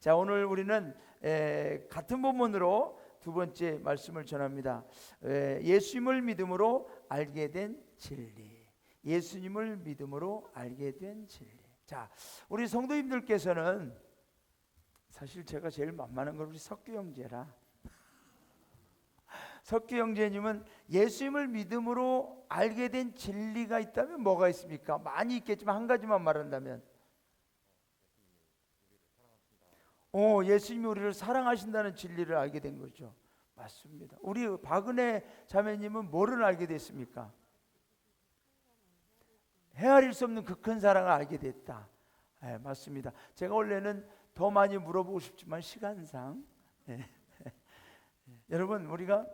자, 오늘 우리는 같은 본문으로 두 번째 말씀을 전합니다. 예수님을 믿음으로 알게 된 진리. 예수님을 믿음으로 알게 된 진리. 자, 우리 성도님들께서는 사실 제가 제일 만만한 건 우리 석규 형제라. 석규 형제님은 예수님을 믿음으로 알게 된 진리가 있다면 뭐가 있습니까? 많이 있겠지만 한 가지만 말한다면 예수님이 우리를 사랑하신다는 진리를 알게 된 거죠. 맞습니다. 우리 박은혜 자매님은 뭐를 알게 됐습니까? 헤아릴 수 없는 그 큰 사랑을 알게 됐다. 네, 맞습니다. 제가 원래는 더 많이 물어보고 싶지만 시간상 여러분, 우리가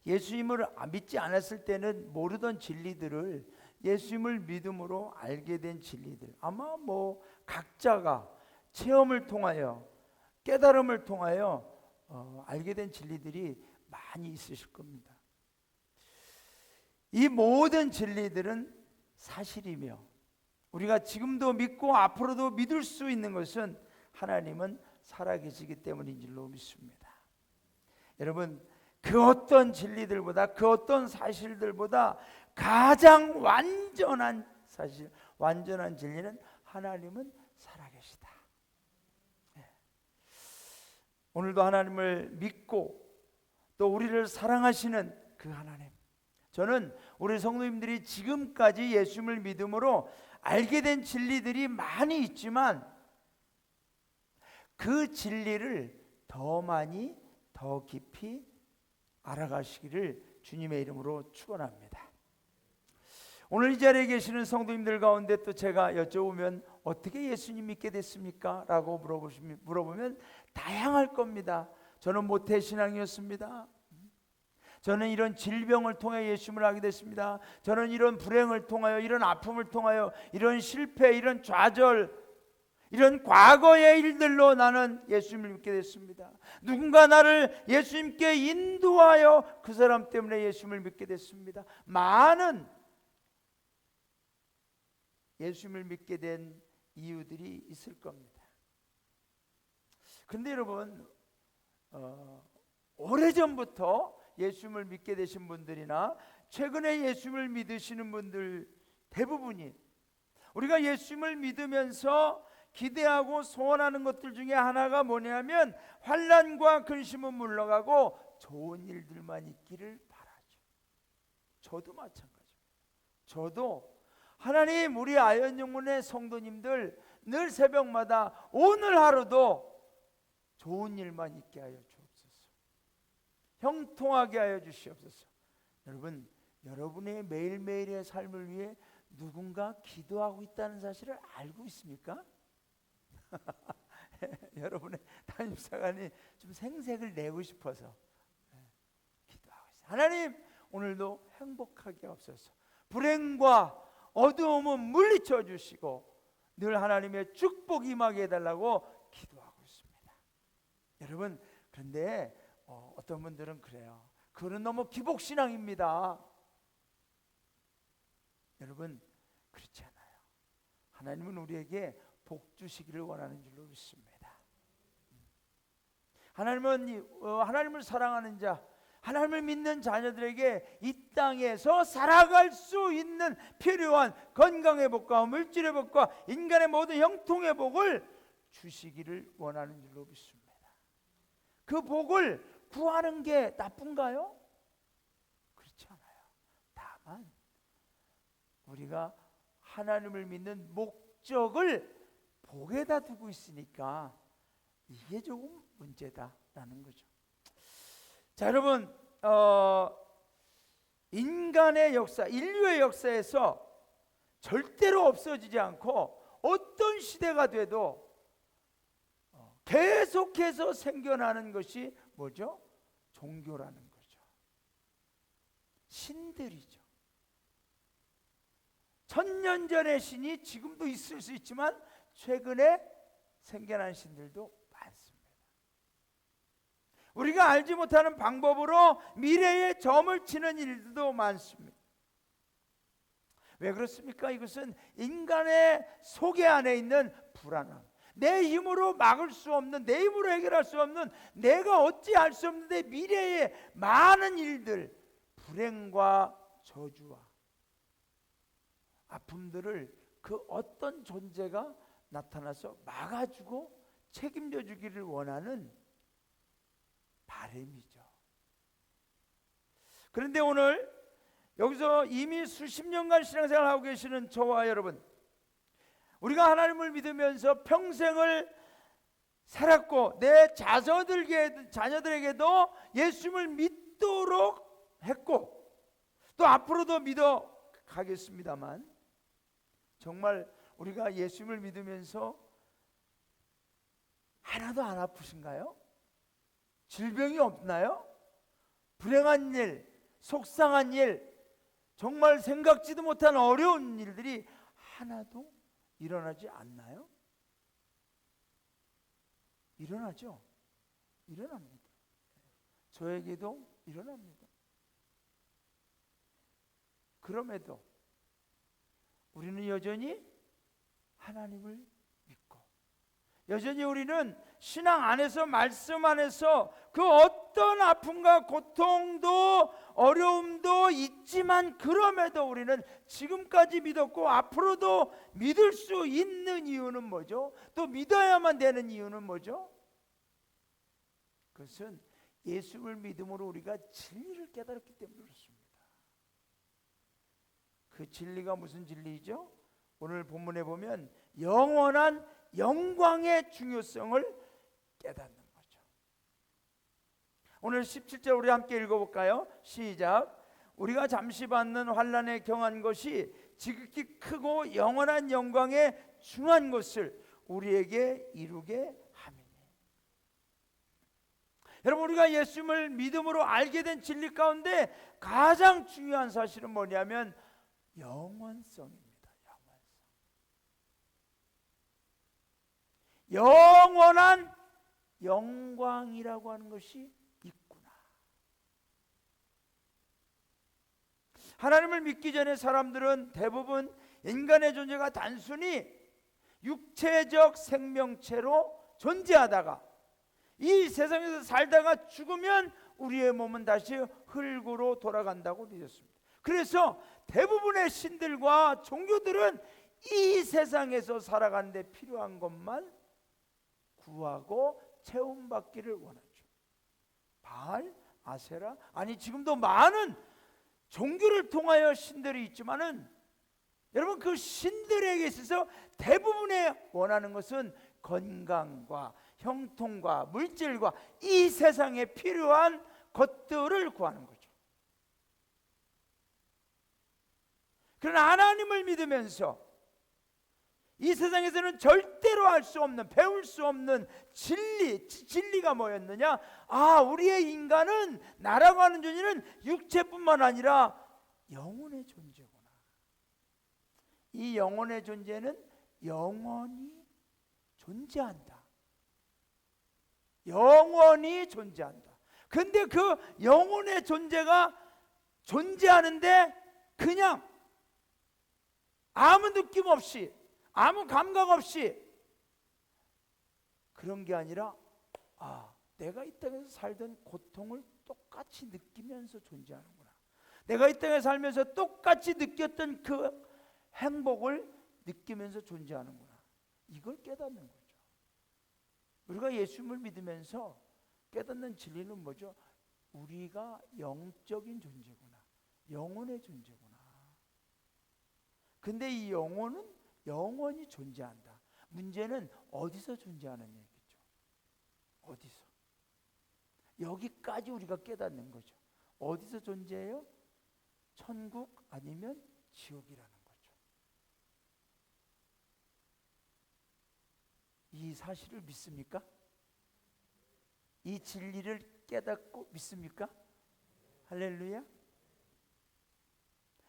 예수님을 믿지 않았을 때는 모르던 진리들을 예수님을 믿음으로 알게 된 진리들, 아마 각자가 체험을 통하여 깨달음을 통하여 알게 된 진리들이 많이 있으실 겁니다. 이 모든 진리들은 사실이며 우리가 지금도 믿고 앞으로도 믿을 수 있는 것은 하나님은 살아계시기 때문인 줄로 믿습니다. 여러분, 그 어떤 진리들보다, 그 어떤 사실들보다 가장 완전한 사실, 완전한 진리는 하나님은 살아계시다. 오늘도 하나님을 믿고 또 우리를 사랑하시는 그 하나님, 저는 우리 성도님들이 지금까지 예수님을 믿음으로 알게 된 진리들이 많이 있지만 그 진리를 더 많이, 더 깊이 알아가시기를 주님의 이름으로 축원합니다. 오늘 이 자리에 계시는 성도님들 가운데 또 제가 여쭤보면 어떻게 예수님 믿게 됐습니까? 라고 물어보면 다양할 겁니다. 저는 모태신앙이었습니다. 저는 이런 질병을 통해 예수님을 알게 됐습니다. 저는 이런 불행을 통하여, 이런 아픔을 통하여, 이런 실패, 이런 좌절, 이런 과거의 일들로 나는 예수님을 믿게 됐습니다. 누군가 나를 예수님께 인도하여 그 사람 때문에 예수님을 믿게 됐습니다. 많은 예수님을 믿게 된 이유들이 있을 겁니다. 그런데 여러분, 오래전부터 예수님을 믿게 되신 분들이나 최근에 예수님을 믿으시는 분들 대부분이 우리가 예수님을 믿으면서 기대하고 소원하는 것들 중에 하나가 뭐냐면 환난과 근심은 물러가고 좋은 일들만 있기를 바라죠. 저도 마찬가지입니다. 저도 하나님, 우리 아현영문의 성도님들 늘 새벽마다 오늘 하루도 좋은 일만 있게 하여 주옵소서. 형통하게 하여 주시옵소서. 여러분, 여러분의 매일매일의 삶을 위해 누군가 기도하고 있다는 사실을 알고 있습니까? 여러분의 담임사관이 좀 생색을 내고 싶어서 기도하고 있어요. 하나님, 오늘도 행복하게 하옵소서. 불행과 어두움은 물리쳐 주시고 늘 하나님의 축복이 임하게 해달라고 기도하고 있습니다. 여러분, 그런데 어떤 분들은 그래요. 그거는 너무 기복신앙입니다. 여러분, 그렇지 않아요. 하나님은 우리에게 복 주시기를 원하는 줄로 믿습니다. 하나님은 하나님을 사랑하는 자, 하나님을 믿는 자녀들에게 이 땅에서 살아갈 수 있는 필요한 건강의 복과 물질의 복과 인간의 모든 형통의 복을 주시기를 원하는 줄로 믿습니다. 그 복을 구하는 게 나쁜가요? 그렇지 않아요. 다만 우리가 하나님을 믿는 목적을 복에다 두고 있으니까 이게 조금 문제다라는 거죠. 자, 여러분, 인간의 역사, 인류의 역사에서 절대로 없어지지 않고 어떤 시대가 돼도 계속해서 생겨나는 것이 뭐죠? 종교라는 거죠. 신들이죠. 천년 전의 신이 지금도 있을 수 있지만 최근에 생겨난 신들도 많습니다. 우리가 알지 못하는 방법으로 미래에 점을 치는 일들도 많습니다. 왜 그렇습니까? 이것은 인간의 속에 안에 있는 불안함, 내 힘으로 막을 수 없는, 내 힘으로 해결할 수 없는, 내가 어찌할 수 없는데 미래의 많은 일들, 불행과 저주와 아픔들을 그 어떤 존재가 나타나서 막아주고 책임져 주기를 원하는 바람이죠. 그런데 오늘 여기서 이미 수십 년간 신앙생활을 하고 계시는 저와 여러분, 우리가 하나님을 믿으면서 평생을 살았고 내 자녀들에게도 예수님을 믿도록 했고 또 앞으로도 믿어 가겠습니다만, 정말 우리가 예수님을 믿으면서 하나도 안 아프신가요? 질병이 없나요? 불행한 일, 속상한 일, 정말 생각지도 못한 어려운 일들이 하나도 일어나지 않나요? 일어나죠. 일어납니다. 저에게도 일어납니다. 그럼에도 우리는 여전히 하나님을 믿고, 여전히 우리는 신앙 안에서, 말씀 안에서 그 어떤 아픔과 고통도 어려움도 있지만, 그럼에도 우리는 지금까지 믿었고 앞으로도 믿을 수 있는 이유는 뭐죠? 또 믿어야만 되는 이유는 뭐죠? 그것은 예수를 믿음으로 우리가 진리를 깨달았기 때문에 그렇습니다. 그 진리가 무슨 진리죠? 오늘 본문에 보면 영원한 영광의 중요성을 깨닫는 거죠. 오늘 17절 우리 함께 읽어볼까요? 시작. 우리가 잠시 받는 환난에 경한 것이 지극히 크고 영원한 영광에 중한 것을 우리에게 이루게 함이니. 여러분, 우리가 예수님을 믿음으로 알게 된 진리 가운데 가장 중요한 사실은 뭐냐면 영원성입니다. 영원한 영광이라고 하는 것이 있구나. 하나님을 믿기 전에 사람들은 대부분 인간의 존재가 단순히 육체적 생명체로 존재하다가 이 세상에서 살다가 죽으면 우리의 몸은 다시 흙으로 돌아간다고 믿었습니다. 그래서 대부분의 신들과 종교들은 이 세상에서 살아가는데 필요한 것만 구하고 체험받기를 원하죠. 바알, 아세라, 아니 지금도 많은 종교를 통하여 신들이 있지만은 여러분, 그 신들에게 있어서 대부분의 원하는 것은 건강과 형통과 물질과 이 세상에 필요한 것들을 구하는 거죠. 그러나 하나님을 믿으면서 이 세상에서는 절대로 알 수 없는, 배울 수 없는 진리가 뭐였느냐? 아, 우리의 인간은, 나라고 하는 존재는 육체뿐만 아니라 영혼의 존재구나. 이 영혼의 존재는 영원히 존재한다. 영원히 존재한다. 근데 그 영혼의 존재가 존재하는데 그냥 아무 느낌 없이, 아무 감각 없이 그런 게 아니라, 아, 내가 이 땅에서 살던 고통을 똑같이 느끼면서 존재하는구나. 내가 이 땅에 살면서 똑같이 느꼈던 그 행복을 느끼면서 존재하는구나. 이걸 깨닫는 거죠. 우리가 예수님을 믿으면서 깨닫는 진리는 뭐죠? 우리가 영적인 존재구나. 영혼의 존재구나. 근데 이 영혼은 영원히 존재한다. 문제는 어디서 존재하는 얘기죠. 어디서? 여기까지 우리가 깨닫는 거죠. 어디서 존재해요? 천국 아니면 지옥이라는 거죠. 이 사실을 믿습니까? 이 진리를 깨닫고 믿습니까? 할렐루야.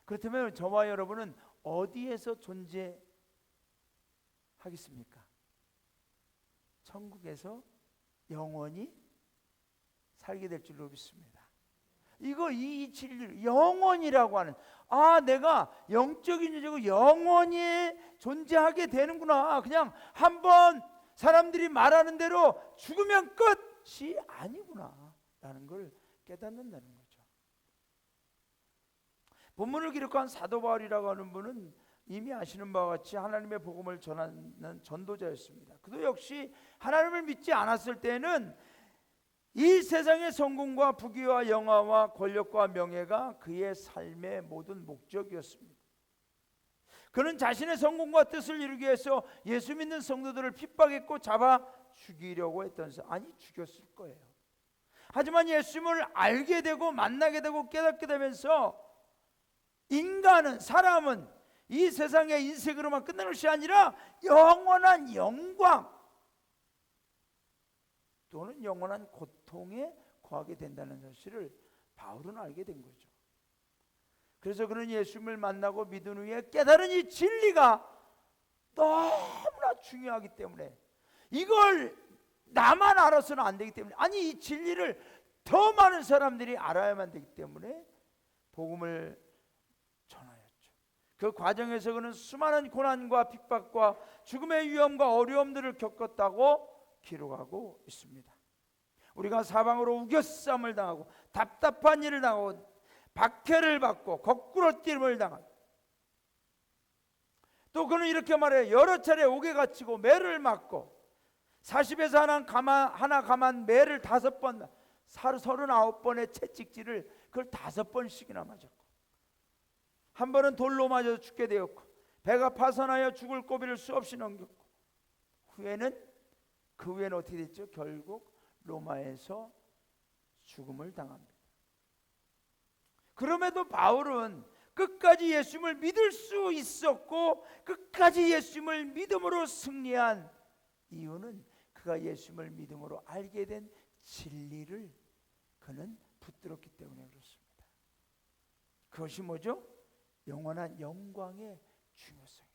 그렇다면 저와 여러분은 어디에서 존재하겠습니까? 천국에서 영원히 살게 될 줄로 믿습니다. 이 진리, 영원이라고 하는, 아, 내가 영적인 존재고 영원히 존재하게 되는구나. 그냥 한번 사람들이 말하는 대로 죽으면 끝이 아니구나 라는 걸 깨닫는다는 거죠. 본문을 기록한 사도 바울이라고 하는 분은 이미 아시는 바와 같이 하나님의 복음을 전하는 전도자였습니다. 그도 역시 하나님을 믿지 않았을 때는 이 세상의 성공과 부귀와 영화와 권력과 명예가 그의 삶의 모든 목적이었습니다. 그는 자신의 성공과 뜻을 이루기 위해서 예수 믿는 성도들을 핍박했고 잡아 죽이려고 했던 아니 죽였을 거예요. 하지만 예수님을 알게 되고 만나게 되고 깨닫게 되면서 인간은, 사람은 이 세상의 인생으로만 끝나는 것이 아니라 영원한 영광 또는 영원한 고통에 거하게 된다는 사실을 바울은 알게 된 거죠. 그래서 그는 예수님을 만나고 믿은 후에 깨달은 이 진리가 너무나 중요하기 때문에, 이걸 나만 알아서는 안 되기 때문에, 아니 이 진리를 더 많은 사람들이 알아야만 되기 때문에 복음을 전하였죠. 그 과정에서 그는 수많은 고난과 핍박과 죽음의 위험과 어려움들을 겪었다고 기록하고 있습니다. 우리가 사방으로 우겨쌈을 당하고 답답한 일을 당하고 박해를 받고 거꾸로 뛰임을 당하고, 또 그는 이렇게 말해요. 여러 차례 옥에 갇히고 매를 맞고 40에서 하나 감한 매를 5번, 39번의 채찍질을 그걸 5번씩이나 맞았고, 한 번은 돌로 맞아서 죽게 되었고, 배가 파산하여 죽을 고비를 수없이 넘겼고, 그 후에는 어떻게 됐죠? 결국 로마에서 죽음을 당합니다. 그럼에도 바울은 끝까지 예수님을 믿을 수 있었고 끝까지 예수님을 믿음으로 승리한 이유는 그가 예수님을 믿음으로 알게 된 진리를 그는 붙들었기 때문에 그렇습니다. 그것이 뭐죠? 영원한 영광의 중요성이죠.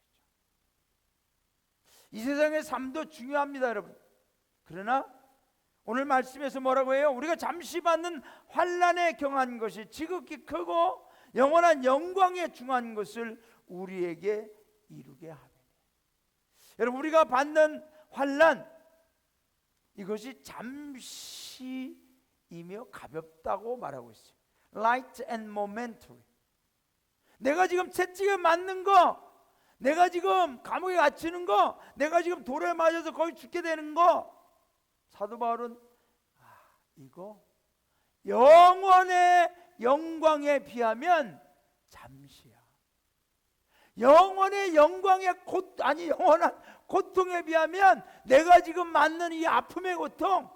이 세상의 삶도 중요합니다, 여러분. 그러나 오늘 말씀에서 뭐라고 해요? 우리가 잠시 받는 환난에 경한 것이 지극히 크고 영원한 영광에 중한 것을 우리에게 이루게 하매니. 여러분, 우리가 받는 환난, 이것이 잠시이며 가볍다고 말하고 있어요. Light and momentary. 내가 지금 채찍에 맞는 거, 내가 지금 감옥에 갇히는 거, 내가 지금 돌에 맞아서 거의 죽게 되는 거, 사도 바울은 이거 영원의 영광에 비하면 잠시야. 영원의 영광의 영원한 고통에 비하면 내가 지금 맞는 이 아픔의 고통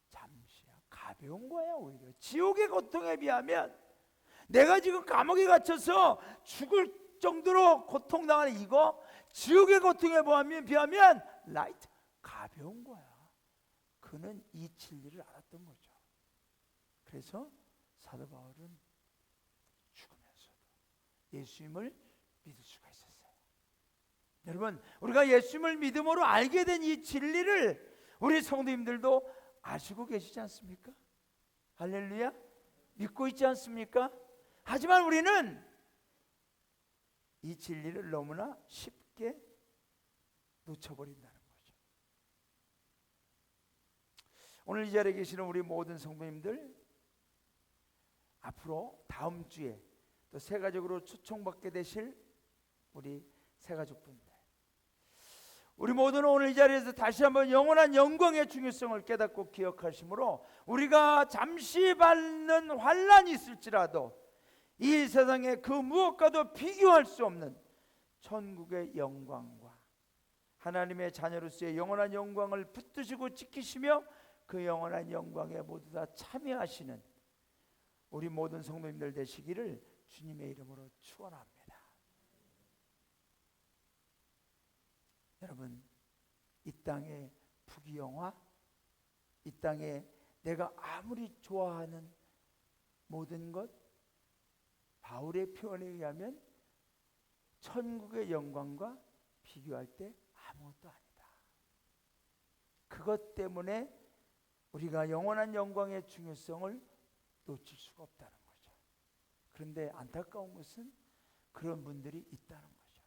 잠시야. 가벼운 거야. 오히려 지옥의 고통에 비하면, 내가 지금 감옥에 갇혀서 죽을 정도로 고통당하는 이거, 지옥의 고통에 비하면 라이트, 가벼운 거야. 그는 이 진리를 알았던 거죠. 그래서 사도 바울은 죽으면서도 예수님을 믿을 수가 있었어요. 여러분, 우리가 예수님을 믿음으로 알게 된 이 진리를 우리 성도님들도 아시고 계시지 않습니까? 할렐루야. 믿고 있지 않습니까? 하지만 우리는 이 진리를 너무나 쉽게 놓쳐버린다는 거죠. 오늘 이 자리에 계시는 우리 모든 성도님들, 앞으로 다음 주에 또 새가족으로 초청받게 되실 우리 새가족분들, 우리 모두는 오늘 이 자리에서 다시 한번 영원한 영광의 중요성을 깨닫고 기억하심으로, 우리가 잠시 받는 환난이 있을지라도 이 세상에 그 무엇과도 비교할 수 없는 천국의 영광과 하나님의 자녀로서의 영원한 영광을 붙드시고 지키시며 그 영원한 영광에 모두 다 참여하시는 우리 모든 성도님들 되시기를 주님의 이름으로 축원합니다. 여러분, 이 땅의 부귀영화, 이 땅에 내가 아무리 좋아하는 모든 것, 바울의 표현에 의하면 천국의 영광과 비교할 때 아무것도 아니다. 그것 때문에 우리가 영원한 영광의 중요성을 놓칠 수가 없다는 거죠. 그런데 안타까운 것은 그런 분들이 있다는 거죠.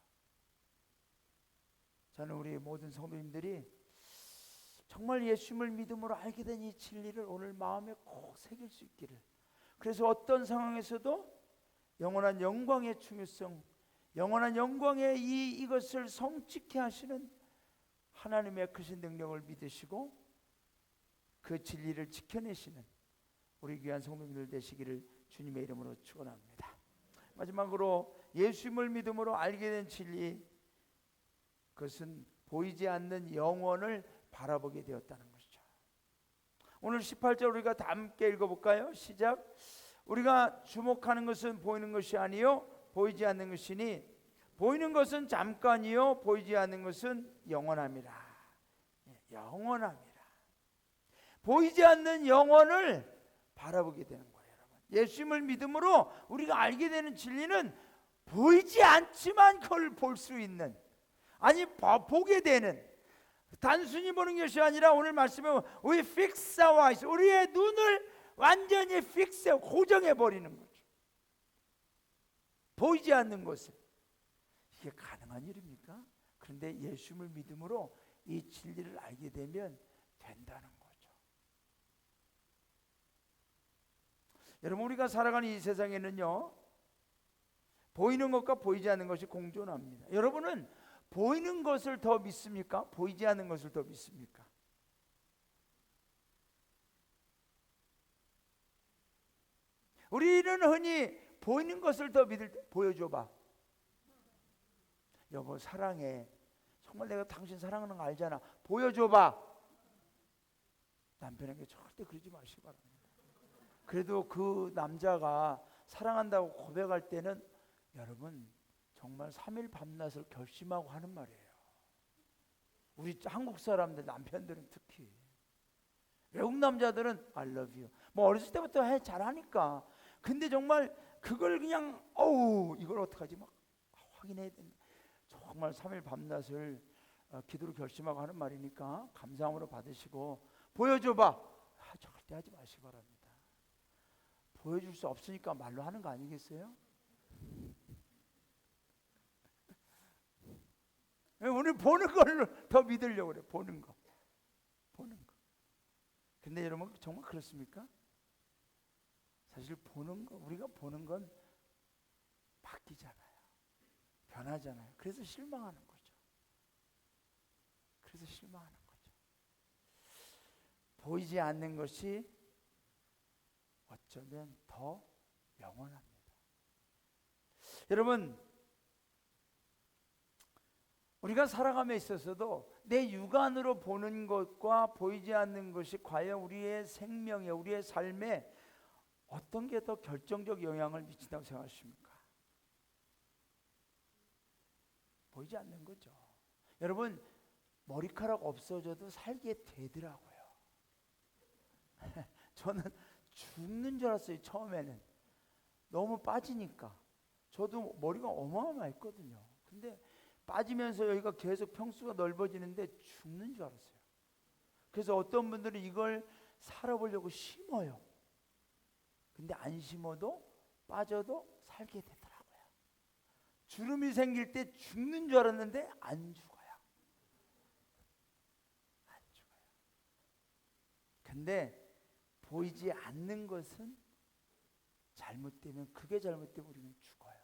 저는 우리 모든 성도님들이 정말 예수님을 믿음으로 알게 된 이 진리를 오늘 마음에 꼭 새길 수 있기를. 그래서 어떤 상황에서도 영원한 영광의 중요성, 영원한 영광의 이것을 성취케 하시는 하나님의 크신 능력을 믿으시고 그 진리를 지켜내시는 우리 귀한 성도님들 되시기를 주님의 이름으로 축원합니다. 마지막으로 예수님을 믿음으로 알게 된 진리, 그것은 보이지 않는 영원을 바라보게 되었다는 것이죠. 오늘 18절 우리가 다 함께 읽어볼까요? 시작. 우리가 주목하는 것은 보이는 것이 아니요 보이지 않는 것이니 보이는 것은 잠깐이요 보이지 않는 것은 영원함이라. 영원함이라. 보이지 않는 영원을 바라보게 되는 거예요. 여러분, 예수님을 믿음으로 우리가 알게 되는 진리는 보이지 않지만 그걸 볼 수 있는, 아니 보게 되는, 단순히 보는 것이 아니라 오늘 말씀에 we fix our eyes, 우리의 눈을 완전히 픽스해 고정해 버리는 거죠. 보이지 않는 것을. 이게 가능한 일입니까? 그런데 예수님을 믿음으로 이 진리를 알게 되면 된다는 거죠. 여러분, 우리가 살아가는 이 세상에는요, 보이는 것과 보이지 않는 것이 공존합니다. 여러분은 보이는 것을 더 믿습니까? 보이지 않는 것을 더 믿습니까? 우리는 흔히 보이는 것을 더 믿을 때, 보여줘봐. 여보 사랑해. 정말 내가 당신 사랑하는 거 알잖아. 보여줘봐. 남편에게 절대 그러지 마시기 바랍니다. 그래도 그 남자가 사랑한다고 고백할 때는 여러분 정말 3일 밤낮을 결심하고 하는 말이에요. 우리 한국 사람들 남편들은 특히. 외국 남자들은 I love you 뭐 어렸을 때부터 잘하니까. 근데 정말 그걸 그냥 이걸 어떡하지 막 확인해야 된다. 정말 3일 밤낮을 기도로 결심하고 하는 말이니까 감사함으로 받으시고 보여줘봐. 절대 하지 마시기 바랍니다. 보여줄 수 없으니까 말로 하는 거 아니겠어요? 오늘 보는 걸로 더 믿으려고 그래. 보는 거. 근데 여러분 정말 그렇습니까? 사실 보는 거, 우리가 보는 건 바뀌잖아요. 변하잖아요. 그래서 실망하는 거죠. 보이지 않는 것이 어쩌면 더 영원합니다. 여러분, 우리가 살아감에 있어서도 내 육안으로 보는 것과 보이지 않는 것이 과연 우리의 생명에, 우리의 삶에 어떤 게 더 결정적 영향을 미친다고 생각하십니까? 보이지 않는 거죠. 여러분, 머리카락 없어져도 살게 되더라고요. 저는 죽는 줄 알았어요. 처음에는 너무 빠지니까. 저도 머리가 어마어마했거든요. 근데 빠지면서 여기가 계속 평수가 넓어지는데 죽는 줄 알았어요. 그래서 어떤 분들은 이걸 살아보려고 심어요. 근데 안 심어도 빠져도 살게 되더라고요. 주름이 생길 때 죽는 줄 알았는데 안 죽어요. 근데 보이지 않는 것은 잘못되면, 그게 잘못되면 우리는 죽어요.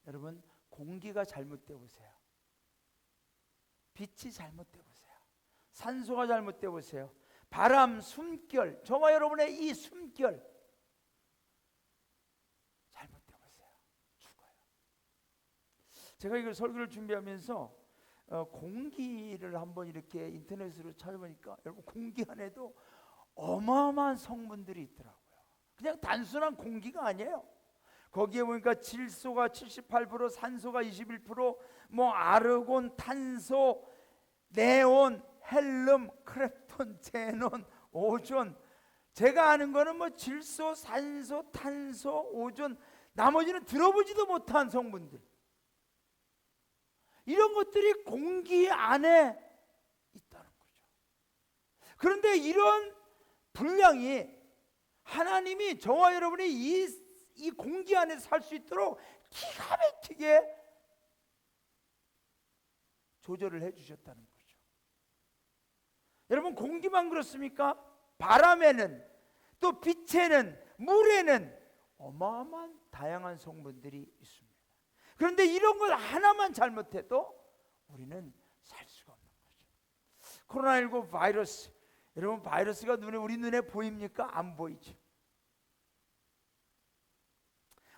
여러분, 공기가 잘못되어 보세요. 빛이 잘못되어 보세요. 산소가 잘못되어 보세요. 바람, 숨결, 저와 여러분의 이 숨결 잘못되어 보세요. 죽어요. 제가 이걸 설교를 준비하면서 공기를 한번 이렇게 인터넷으로 찾아보니까 여러분, 공기 안에도 어마어마한 성분들이 있더라고요. 그냥 단순한 공기가 아니에요. 거기에 보니까 질소가 78%, 산소가 21%, 뭐 아르곤, 탄소, 네온, 헬륨, 크랩톤, 제논, 오존. 제가 아는 거는 뭐 질소, 산소, 탄소, 오존, 나머지는 들어보지도 못한 성분들. 이런 것들이 공기 안에 있다는 거죠. 그런데 이런 분량이 하나님이 저와 여러분이 이 공기 안에서 살 수 있도록 기가 막히게 조절을 해 주셨다는 거죠. 여러분 공기만 그렇습니까? 바람에는 또 빛에는 물에는 어마어마한 다양한 성분들이 있습니다. 그런데 이런 걸 하나만 잘못해도 우리는 살 수가 없는 거죠. 코로나19 바이러스, 여러분 바이러스가 우리 눈에 보입니까? 안 보이죠.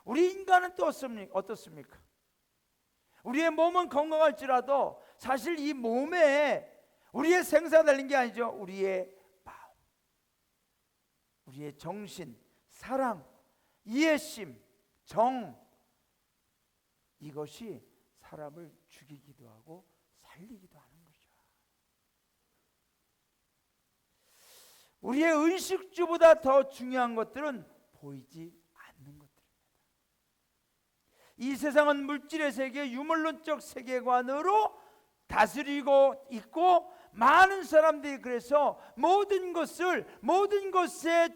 우리 인간은 또 어떻습니까? 우리의 몸은 건강할지라도 사실 이 몸에 우리의 생사가 달린 게 아니죠. 우리의 마음, 우리의 정신, 사랑, 이해심, 정, 이것이 사람을 죽이기도 하고 살리기도 하는 거죠. 우리의 의식주보다 더 중요한 것들은 보이지 않는 것들입니다. 이 세상은 물질의 세계, 유물론적 세계관으로 다스리고 있고, 많은 사람들이 그래서 모든 것의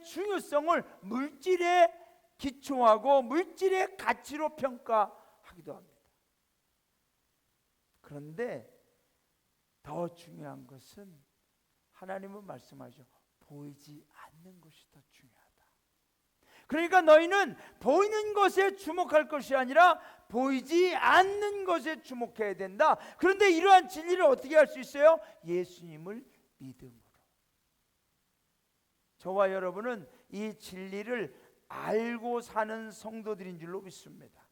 중요성을 물질에 기초하고 물질의 가치로 평가하기도 합니다. 그런데 더 중요한 것은 하나님은 말씀하죠. 보이지 않는 것이 더 중요하다. 그러니까 너희는 보이는 것에 주목할 것이 아니라 보이지 않는 것에 주목해야 된다. 그런데 이러한 진리를 어떻게 할 수 있어요? 예수님을 믿음으로. 저와 여러분은 이 진리를 알고 사는 성도들인 줄로 믿습니다.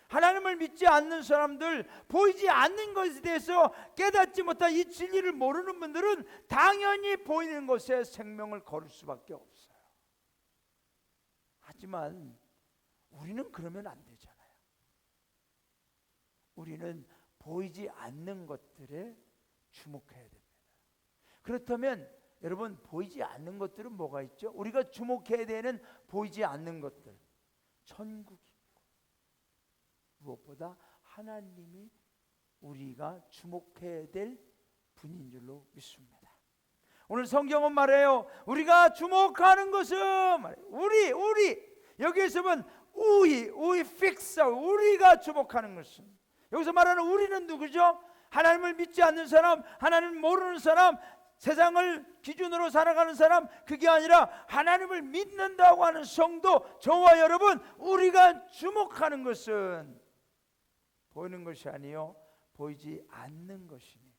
하나님을 믿지 않는 사람들, 보이지 않는 것에 대해서 깨닫지 못한 이 진리를 모르는 분들은 당연히 보이는 것에 생명을 걸을 수밖에 없어요. 하지만 우리는 그러면 안 되잖아요. 우리는 보이지 않는 것들에 주목해야 됩니다. 그렇다면 여러분, 보이지 않는 것들은 뭐가 있죠? 우리가 주목해야 되는 보이지 않는 것들, 천국이 있고, 무엇보다 하나님이 우리가 주목해야 될 분인 줄로 믿습니다. 오늘 성경은 말해요. 우리가 주목하는 것은 우리 여기에서 보면 we fix, 우리가 주목하는 것은, 여기서 말하는 우리는 누구죠? 하나님을 믿지 않는 사람, 하나님을 모르는 사람, 세상을 기준으로 살아가는 사람, 그게 아니라 하나님을 믿는다고 하는 성도, 저와 여러분, 우리가 주목하는 것은 보이는 것이 아니요 보이지 않는 것이니,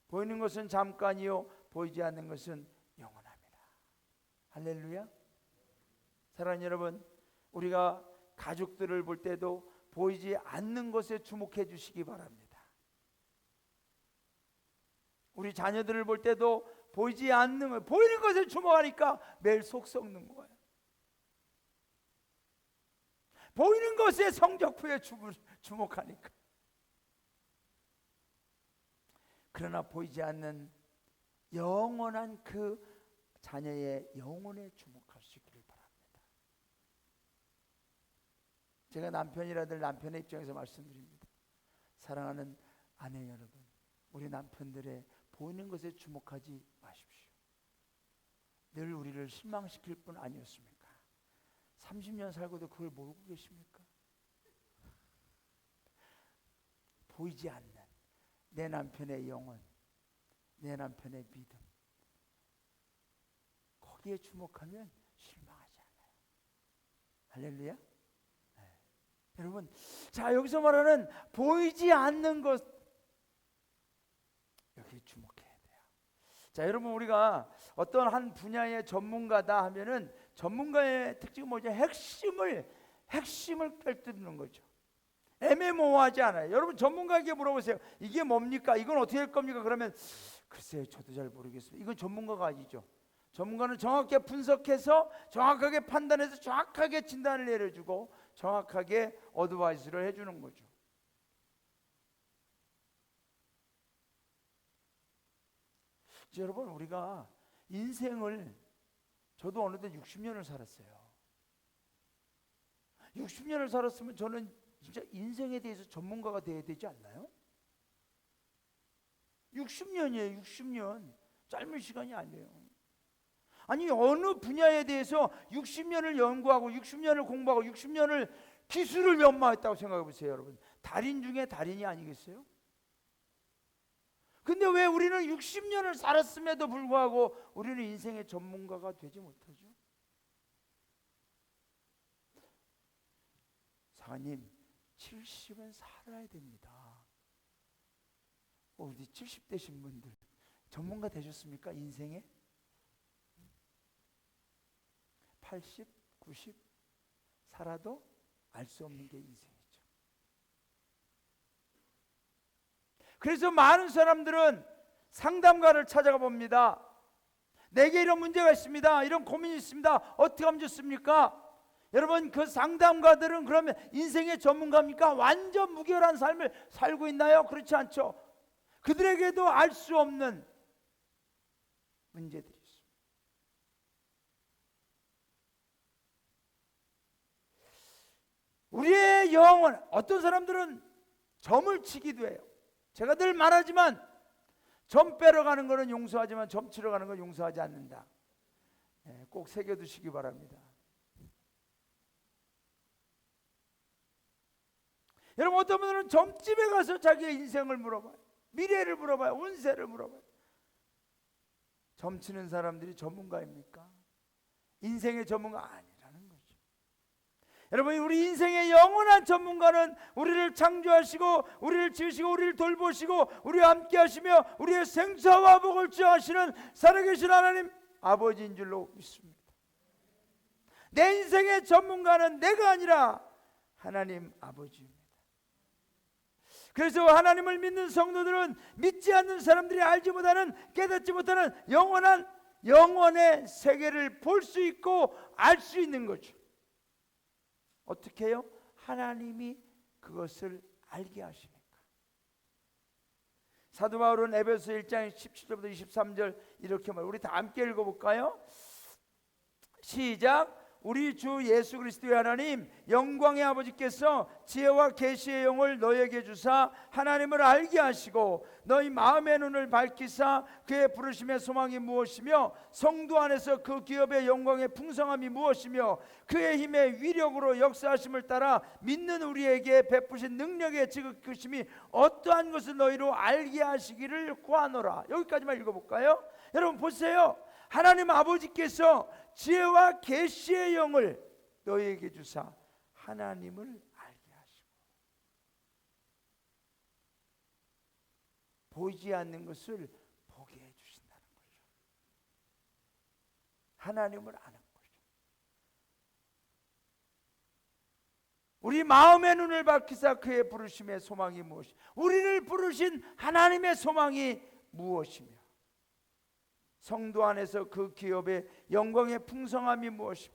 보이는 것은 잠깐이요 보이지 않는 것은 영원합니다. 할렐루야. 사랑하는 여러분, 우리가 가족들을 볼 때도 보이지 않는 것에 주목해 주시기 바랍니다. 우리 자녀들을 볼 때도 보이지 않는 것, 보이는 것에 주목하니까 매일 속 썩는 거예요. 보이는 것에 성적표에 주목하니까. 그러나 보이지 않는 영원한 그 자녀의 영혼에 주목할 수 있기를 바랍니다. 제가 남편이라들 남편의 입장에서 말씀드립니다. 사랑하는 아내 여러분, 우리 남편들의 보이는 것에 주목하지 마십시오. 늘 우리를 실망시킬 뿐 아니었습니까? 30년 살고도 그걸 모르고 계십니까? 보이지 않는 내 남편의 영혼, 내 남편의 믿음, 거기에 주목하면 실망하지 않아요. 할렐루야. 네. 여러분, 자, 여기서 말하는 보이지 않는 것, 여기에 주목해야 돼요. 자, 여러분, 우리가 어떤 한 분야의 전문가다 하면은 전문가의 특징은 뭐죠? 핵심을 꿰뚫는 거죠. 애매모호하지 않아요. 여러분, 전문가에게 물어보세요. 이게 뭡니까? 이건 어떻게 할 겁니까? 그러면 글쎄요, 저도 잘 모르겠습니다. 이건 전문가가 아니죠. 전문가는 정확하게 분석해서 정확하게 판단해서 정확하게 진단을 내려주고 정확하게 어드바이스를 해주는 거죠. 여러분, 우리가 인생을, 저도 어느덧 60년을 살았어요. 60년을 살았으면 저는 진짜 인생에 대해서 전문가가 되어야 되지 않나요? 60년이에요. 60년. 짧은 시간이 아니에요. 아니, 어느 분야에 대해서 60년을 연구하고 60년을 공부하고 60년을 기술을 연마했다고 생각해 보세요. 여러분, 달인 중에 달인이 아니겠어요? 근데 왜 우리는 60년을 살았음에도 불구하고 우리는 인생의 전문가가 되지 못하죠? 사님, 70은 살아야 됩니다. 우리 70대신 분들 전문가 되셨습니까? 인생에? 80, 90 살아도 알 수 없는 게 인생이죠. 그래서 많은 사람들은 상담가를 찾아가 봅니다. 내게 이런 문제가 있습니다. 이런 고민이 있습니다. 어떻게 하면 좋습니까? 여러분, 그 상담가들은 그러면 인생의 전문가입니까? 완전 무결한 삶을 살고 있나요? 그렇지 않죠. 그들에게도 알 수 없는 문제들이 있습니다. 우리의 영혼, 어떤 사람들은 점을 치기도 해요. 제가 늘 말하지만 점 빼러 가는 것은 용서하지만 점 치러 가는 건 용서하지 않는다. 꼭 새겨두시기 바랍니다. 여러분, 어떤 분들은 점집에 가서 자기의 인생을 물어봐요. 미래를 물어봐요. 운세를 물어봐요. 점치는 사람들이 전문가입니까? 인생의 전문가 아니라는 거죠. 여러분, 우리 인생의 영원한 전문가는 우리를 창조하시고 우리를 지으시고 우리를 돌보시고 우리와 함께 하시며 우리의 생사와 복을 주하시는 살아계신 하나님 아버지인 줄로 믿습니다. 내 인생의 전문가는 내가 아니라 하나님 아버지입니다. 그래서 하나님을 믿는 성도들은 믿지 않는 사람들이 알지 못하는, 깨닫지 못하는 영원의 세계를 볼 수 있고 알 수 있는 거죠. 어떻게 해요? 하나님이 그것을 알게 하시니까. 사도 바울은 에베소 1장 17절부터 23절 이렇게 말해요. 우리 다 함께 읽어볼까요? 시작. 우리 주 예수 그리스도의 하나님 영광의 아버지께서 지혜와 계시의 영을 너에게 주사 하나님을 알게 하시고 너희 마음의 눈을 밝히사 그의 부르심의 소망이 무엇이며 성도 안에서 그 기업의 영광의 풍성함이 무엇이며 그의 힘의 위력으로 역사하심을 따라 믿는 우리에게 베푸신 능력의 지극하심이 어떠한 것을 너희로 알게 하시기를 구하노라. 여기까지만 읽어볼까요? 여러분 보세요. 하나님 아버지께서 지혜와 계시의 영을 너희에게 주사 하나님을 알게 하시고 보이지 않는 것을 보게 해주신다는 거죠. 하나님을 아는 거죠. 우리 마음의 눈을 밝히사 그의 부르심의 소망이 무엇이, 우리를 부르신 하나님의 소망이 무엇이며 성도 안에서 그 기업의 영광의 풍성함이 무엇이며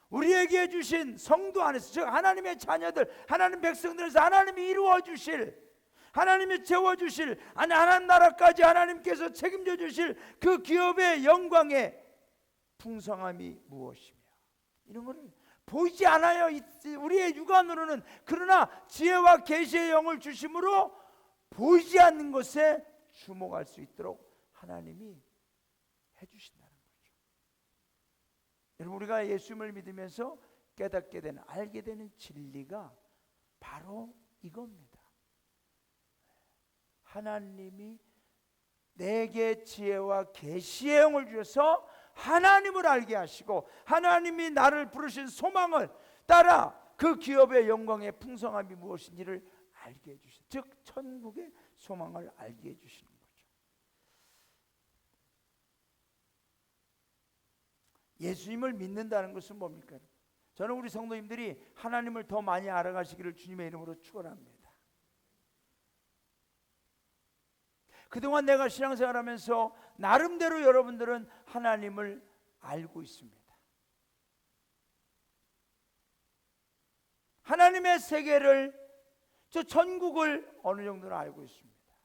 우리에게 주신 성도 안에서, 즉 하나님의 자녀들, 하나님 백성들에서 하나님이 이루어 주실, 하나님이 채워 주실, 하나님 나라까지 하나님께서 책임져 주실 그 기업의 영광의 풍성함이 무엇이며, 이런 것을 보이지 않아요. 우리의 육안으로는. 그러나 지혜와 계시의 영을 주심으로 보이지 않는 것에 주목할 수 있도록 하나님이 해주신다는 거죠. 여러분, 우리가 예수님을 믿으면서 깨닫게 되는, 알게 되는 진리가 바로 이겁니다. 하나님이 내게 지혜와 계시의 영을 주셔서 하나님을 알게 하시고 하나님이 나를 부르신 소망을 따라 그 기업의 영광의 풍성함이 무엇인지를 알게 해주신, 즉 천국의 소망을 알게 해주시는 거죠. 예수님을 믿는다는 것은 뭡니까? 저는 우리 성도님들이 하나님을 더 많이 알아가시기를 주님의 이름으로 축원합니다. 그동안 내가 신앙생활하면서 나름대로 여러분들은 하나님을 알고 있습니다. 하나님의 세계를, 저 천국을 어느 정도는 알고 있습니다.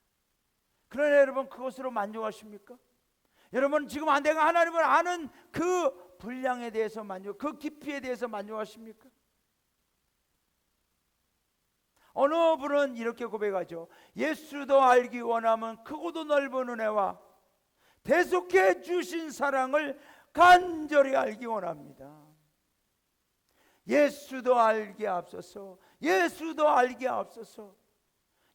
그러나 여러분, 그것으로 만족하십니까? 여러분, 지금 내가 하나님을 아는 그 분량에 대해서 그 깊이에 대해서 만족하십니까? 어느 분은 이렇게 고백하죠. 예수도 알기 원하면 크고도 넓은 은혜와 대속해 주신 사랑을 간절히 알기 원합니다. 예수도 알게 앞서서, 예수도 알게 앞서서.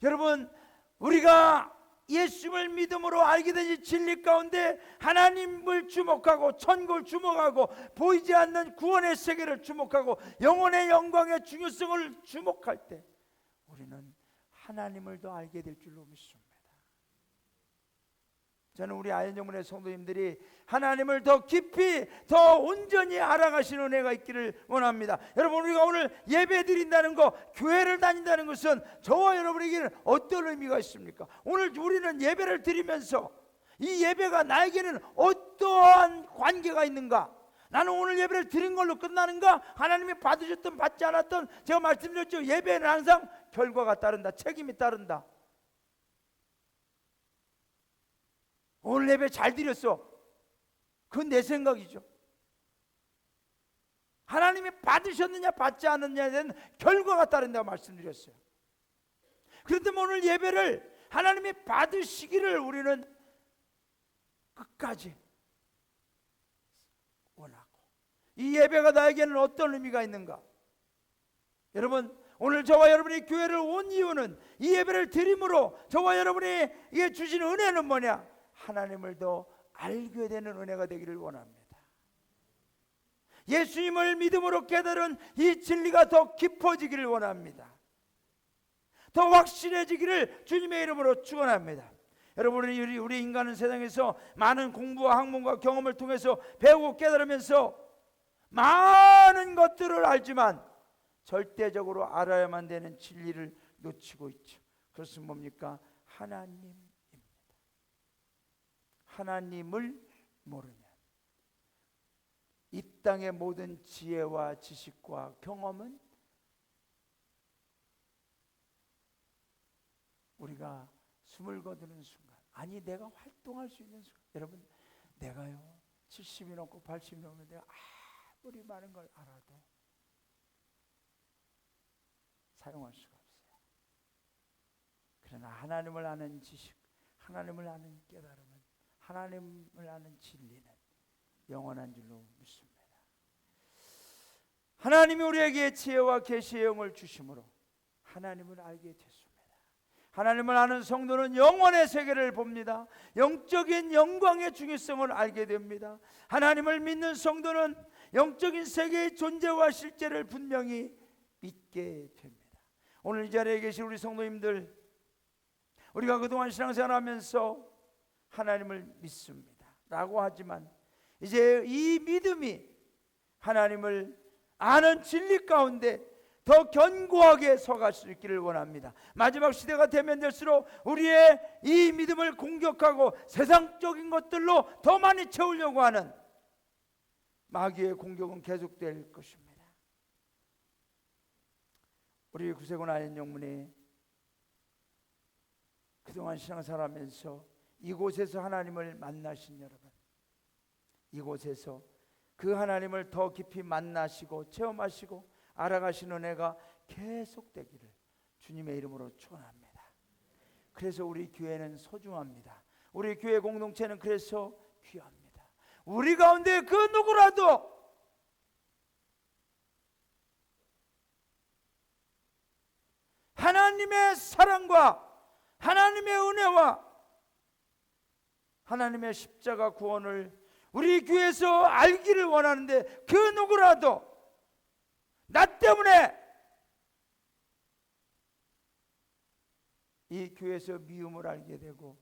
여러분, 우리가 예수를 믿음으로 알게 된 이 진리 가운데 하나님을 주목하고 천국을 주목하고 보이지 않는 구원의 세계를 주목하고 영혼의 영광의 중요성을 주목할 때 우리는 하나님을 더 알게 될 줄로 믿습니다. 저는 우리 아현정문의 성도님들이 하나님을 더 깊이 더 온전히 알아가시는 은혜가 있기를 원합니다. 여러분, 우리가 오늘 예배 드린다는 거, 교회를 다닌다는 것은 저와 여러분에게는 어떤 의미가 있습니까? 오늘 우리는 예배를 드리면서 이 예배가 나에게는 어떠한 관계가 있는가? 나는 오늘 예배를 드린 걸로 끝나는가? 하나님이 받으셨든 받지 않았든, 제가 말씀드렸죠, 예배는 항상 결과가 따른다, 책임이 따른다. 오늘 예배 잘 드렸어, 그건 내 생각이죠. 하나님이 받으셨느냐 받지 않느냐에 대한 결과가 따른다고 말씀드렸어요. 그런데 오늘 예배를 하나님이 받으시기를 우리는 끝까지 원하고, 이 예배가 나에게는 어떤 의미가 있는가? 여러분, 오늘 저와 여러분이 교회를 온 이유는 이 예배를 드림으로 저와 여러분이 이게 주신 은혜는 뭐냐? 하나님을 더 알게 되는 은혜가 되기를 원합니다. 예수님을 믿음으로 깨달은 이 진리가 더 깊어지기를 원합니다. 더 확실해지기를 주님의 이름으로 축원합니다. 여러분, 우리 인간은 세상에서 많은 공부와 학문과 경험을 통해서 배우고 깨달으면서 많은 것들을 알지만 절대적으로 알아야만 되는 진리를 놓치고 있죠. 그것은 뭡니까? 하나님입니다. 하나님을 모르면 이 땅의 모든 지혜와 지식과 경험은 우리가 숨을 거두는 순간, 아니 내가 활동할 수 있는 순간, 여러분, 내가요 70이 넘고 80이 넘는데 아무리 많은 걸 알아도 사용할 수가 없어요. 그러나 하나님을 아는 지식, 하나님을 아는 깨달음은, 하나님을 아는 진리는 영원한 줄로 믿습니다. 하나님이 우리에게 지혜와 계시의 영을 주심으로 하나님을 알게 됐습니다. 하나님을 아는 성도는 영원의 세계를 봅니다. 영적인 영광의 중요성을 알게 됩니다. 하나님을 믿는 성도는 영적인 세계의 존재와 실제를 분명히 믿게 됩니다. 오늘 이 자리에 계신 우리 성도님들, 우리가 그동안 신앙생활하면서 하나님을 믿습니다 라고 하지만 이제 이 믿음이 하나님을 아는 진리 가운데 더 견고하게 서갈 수 있기를 원합니다. 마지막 시대가 되면 될수록 우리의 이 믿음을 공격하고 세상적인 것들로 더 많이 채우려고 하는 마귀의 공격은 계속될 것입니다. 우리 구세군 아현영문이 그동안 신앙생활하면서 이곳에서 하나님을 만나신 여러분, 이곳에서 그 하나님을 더 깊이 만나시고 체험하시고 알아가시는 은혜가 계속되기를 주님의 이름으로 축원합니다. 그래서 우리 교회는 소중합니다. 우리 교회 공동체는 그래서 귀합니다. 우리 가운데 그 누구라도 하나님의 사랑과 하나님의 은혜와 하나님의 십자가 구원을 우리 교회에서 알기를 원하는데, 그 누구라도 나 때문에 이 교회에서 미움을 알게 되고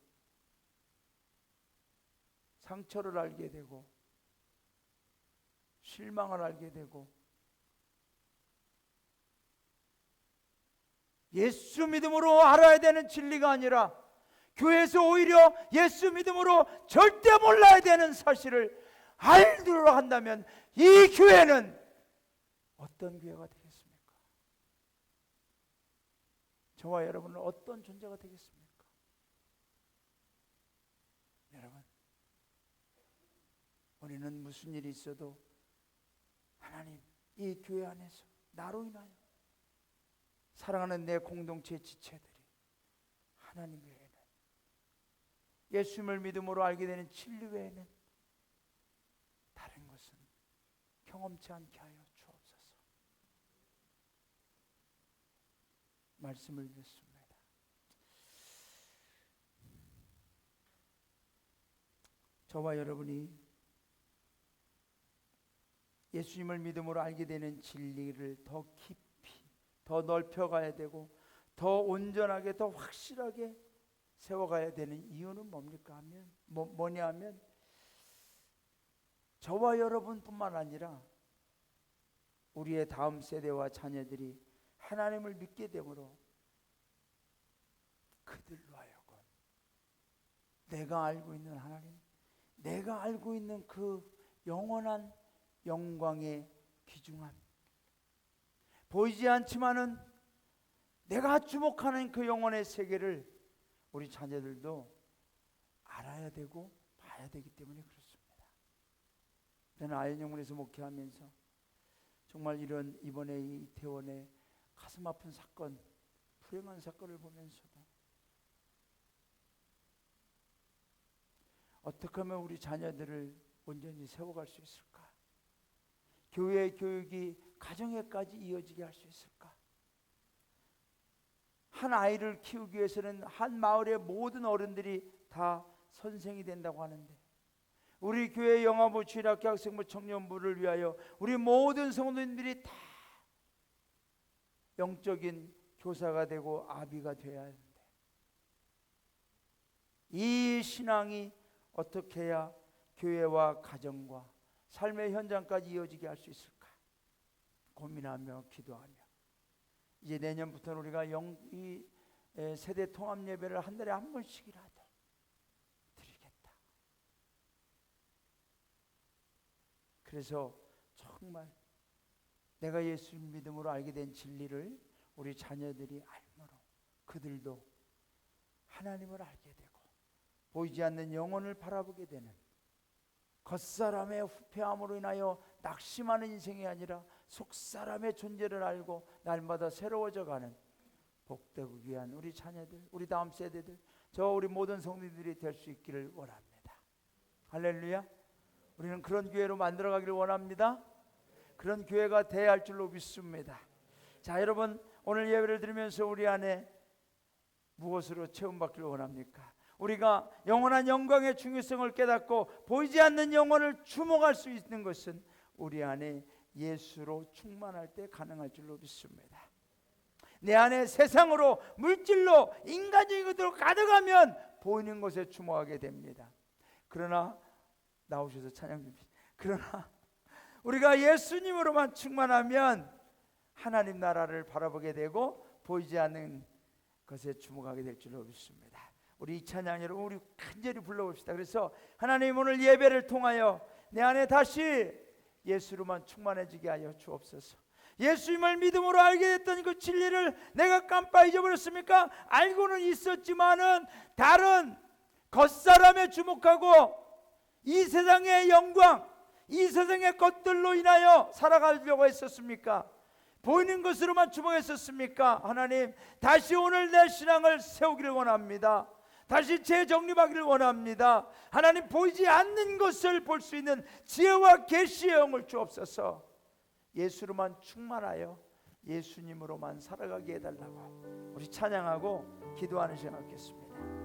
상처를 알게 되고 실망을 알게 되고 예수 믿음으로 알아야 되는 진리가 아니라 교회에서 오히려 예수 믿음으로 절대 몰라야 되는 사실을 알도록 한다면 이 교회는 어떤 교회가 되겠습니까? 저와 여러분은 어떤 존재가 되겠습니까? 여러분, 우리는 무슨 일이 있어도 하나님, 이 교회 안에서 나로 인하여 사랑하는 내 공동체 지체들이 하나님 외에는, 예수님을 믿음으로 알게 되는 진리 외에는 다른 것은 경험치 않게 하여 주옵소서. 말씀을 듣습니다. 저와 여러분이 예수님을 믿음으로 알게 되는 진리를 더 깊이, 더 넓혀가야 되고 더 온전하게, 더 확실하게 세워가야 되는 이유는 뭡니까 하면 뭐냐 하면 저와 여러분뿐만 아니라 우리의 다음 세대와 자녀들이 하나님을 믿게 되므로 그들로 하여금 내가 알고 있는 하나님, 내가 알고 있는 그 영원한 영광의 귀중함, 보이지 않지만은 내가 주목하는 그 영혼의 세계를 우리 자녀들도 알아야 되고 봐야 되기 때문에 그렇습니다. 저는 아현영문에서 목회하면서 정말 이런 이번에 이 이태원의 가슴 아픈 사건, 불행한 사건을 보면서도 어떻게 하면 우리 자녀들을 온전히 세워갈 수 있을까? 교회 교육이 가정에까지 이어지게 할 수 있을까? 한 아이를 키우기 위해서는 한 마을의 모든 어른들이 다 선생이 된다고 하는데 우리 교회 영화부, 주일학교, 학생부, 청년부를 위하여 우리 모든 성도님들이 다 영적인 교사가 되고 아비가 되어야 하는데 이 신앙이 어떻게 해야 교회와 가정과 삶의 현장까지 이어지게 할 수 있을까 고민하며 기도하며 이제 내년부터는 우리가 이 세대 통합 예배를 한 달에 한 번씩이라도 드리겠다. 그래서 정말 내가 예수님 믿음으로 알게 된 진리를 우리 자녀들이 알므로 그들도 하나님을 알게 되고 보이지 않는 영혼을 바라보게 되는 겉사람의 후패함으로 인하여 낙심하는 인생이 아니라 속사람의 존재를 알고 날마다 새로워져가는 복되고 귀한 우리 자녀들, 우리 다음 세대들, 우리 모든 성도들이 될 수 있기를 원합니다. 할렐루야. 우리는 그런 교회로 만들어가기를 원합니다. 그런 교회가 돼야 할 줄로 믿습니다. 자, 여러분 오늘 예배를 드리면서 우리 안에 무엇으로 체험받기를 원합니까? 우리가 영원한 영광의 중요성을 깨닫고 보이지 않는 영혼을 주목할 수 있는 것은 우리 안에 예수로 충만할 때 가능할 줄로 믿습니다. 내 안에 세상으로 물질로 인간적인 것으로 가득하면 보이는 것에 주목하게 됩니다. 그러나 나오셔서 찬양 좀. 그러나 우리가 예수님으로만 충만하면 하나님 나라를 바라보게 되고 보이지 않는 것에 주목하게 될 줄로 믿습니다. 우리 이 찬양 여러분 우리 간절히 불러봅시다. 그래서 하나님 오늘 예배를 통하여 내 안에 다시 예수로만 충만해지게 하여 주옵소서. 예수님을 믿음으로 알게 됐던 그 진리를 내가 깜빡 잊어버렸습니까? 알고는 있었지만은 다른 겉사람에 주목하고 이 세상의 영광, 이 세상의 것들로 인하여 살아가려고 했었습니까? 보이는 것으로만 주목했었습니까? 하나님 다시 오늘 내 신앙을 세우기를 원합니다. 다시 재정립하기를 원합니다. 하나님 보이지 않는 것을 볼 수 있는 지혜와 계시의 영을 주옵소서. 예수로만 충만하여 예수님으로만 살아가게 해달라고 우리 찬양하고 기도하는 시간 갖겠습니다.